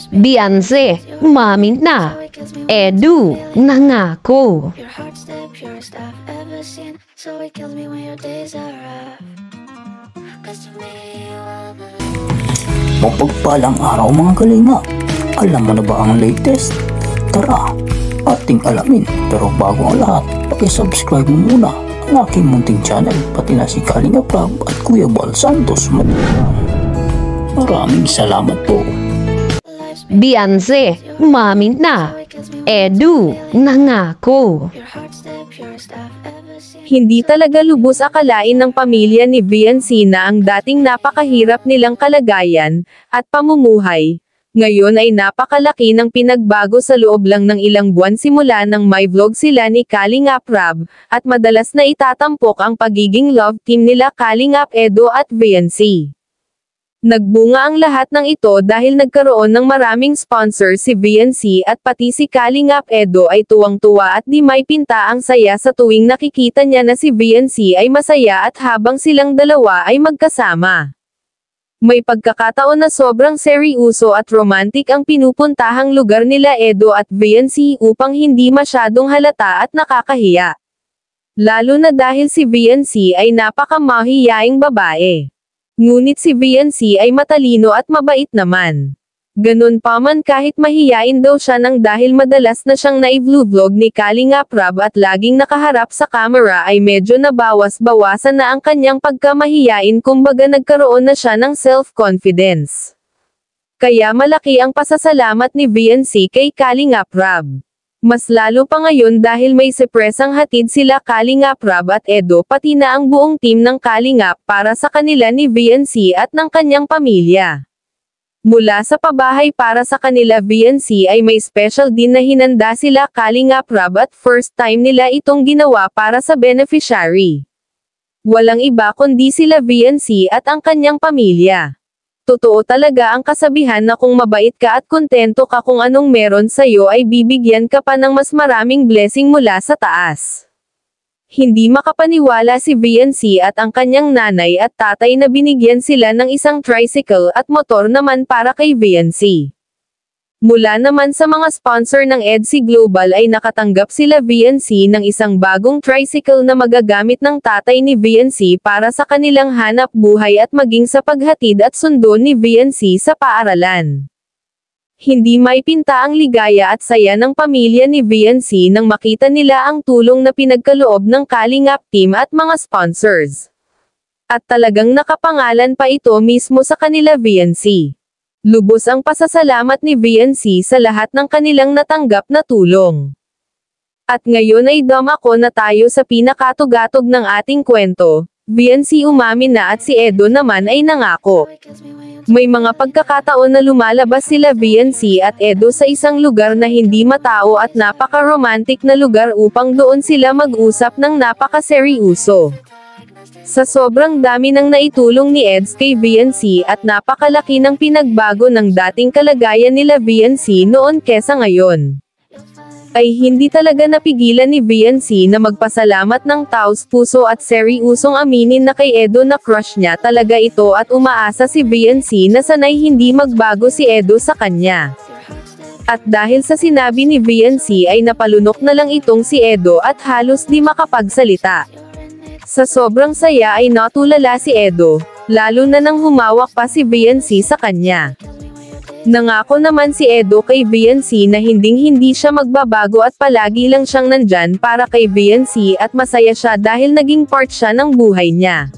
Beyonce, umamin na. Edu, nangako. Your heart's the purest I've ever seen, so it kills me when your days are rough. 'Cause to me you are the Mapagpalang araw mga kalinga. Alam mo na ba ang latest? Tara, ating alamin. Pero bago ang lahat, paki-subscribe mo muna ang aking munting channel, pati na si Kalinga Prab at Kuya Bal Santos. Maraming salamat po. Beyonce, umamin na. Edu, nangako. Your heart's the purest I've ever seen. Hindi talaga lubos akalain ng pamilya ni Beyonce na ang dating napakahirap nilang kalagayan at pamumuhay, ngayon ay napakalaki ng pinagbago sa loob lang ng ilang buwan simula nang may vlog sila ni Kalinga Prab, at madalas na itatampok ang pagiging love team nila Kalingap Edo at Beyonce. Nagbunga ang lahat ng ito dahil nagkaroon ng maraming sponsor si Beyonce at pati si Kalingap Edo ay tuwang-tuwa at di may pinta ang saya sa tuwing nakikita niya na si Beyonce ay masaya at habang silang dalawa ay magkasama. May pagkakataon na sobrang seryoso at romantic ang pinupuntahang lugar nila Edo at Beyonce upang hindi masyadong halata at nakakahiya. Lalo na dahil si Beyonce ay napakamahiyaing babae. Ngunit si Beyonce ay matalino at mabait naman. Ganun pa man kahit mahiyain daw siya nang dahil madalas na siyang na-vlog ni Kalinga Prab at laging nakaharap sa camera ay medyo nabawas-bawasan na ang kanyang pagkamahiyain, kumbaga nagkaroon na siya ng self-confidence. Kaya malaki ang pasasalamat ni Beyonce kay Kalinga Prab. Mas lalo pa ngayon dahil may surpresang hatid sila Kalinga Prab at Edo pati na ang buong team ng Kalingap para sa kanila ni Beyonce at ng kanyang pamilya. Mula sa pabahay para sa kanila Beyonce ay may special din na hinanda sila Kalinga Prab at first time nila itong ginawa para sa beneficiary. Walang iba kundi sila Beyonce at ang kanyang pamilya. Totoo talaga ang kasabihan na kung mabait ka at kontento ka kung anong meron sa'yo ay bibigyan ka pa ng mas maraming blessing mula sa taas. Hindi makapaniwala si Beyonce at ang kanyang nanay at tatay na binigyan sila ng isang tricycle at motor naman para kay Beyonce. Mula naman sa mga sponsor ng EDC Global ay nakatanggap sila Beyonce ng isang bagong tricycle na magagamit ng tatay ni Beyonce para sa kanilang hanap buhay at maging sa paghatid at sundo ni Beyonce sa paaralan. Hindi may pinta ang ligaya at saya ng pamilya ni Beyonce nang makita nila ang tulong na pinagkaloob ng Kalingap team at mga sponsors. At talagang nakapangalan pa ito mismo sa kanila Beyonce. Lubos ang pasasalamat ni Beyonce sa lahat ng kanilang natanggap na tulong. At ngayon ay dumako na tayo sa pinakatugatog ng ating kwento. Beyonce umamin na at si Edo naman ay nangako. May mga pagkakataon na lumalabas sila Beyonce at Edo sa isang lugar na hindi matao at napaka-romantic na lugar upang doon sila mag-usap ng napaka-seryoso. Sa sobrang dami ng naitulong ni Eds kay Beyonce at napakalaki ng pinagbago ng dating kalagayan nila Beyonce noon kesa ngayon, ay hindi talaga napigilan ni Beyonce na magpasalamat ng taos puso at seryosong aminin na kay Edo na crush niya talaga ito at umaasa si Beyonce na sanay hindi magbago si Edo sa kanya. At dahil sa sinabi ni Beyonce ay napalunok na lang itong si Edo at halos di makapagsalita. Sa sobrang saya ay natulala si Edo, lalo na nang humawak pa si Beyonce sa kanya. Nangako naman si Edo kay Beyonce na hinding-hindi siya magbabago at palagi lang siyang nandyan para kay Beyonce at masaya siya dahil naging part siya ng buhay niya.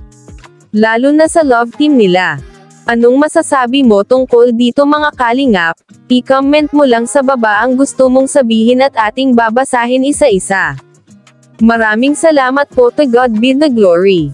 Lalo na sa love team nila. Anong masasabi mo tungkol dito mga Kalingap? I-comment mo lang sa baba ang gusto mong sabihin at ating babasahin isa-isa. Maraming salamat po, to God be the glory.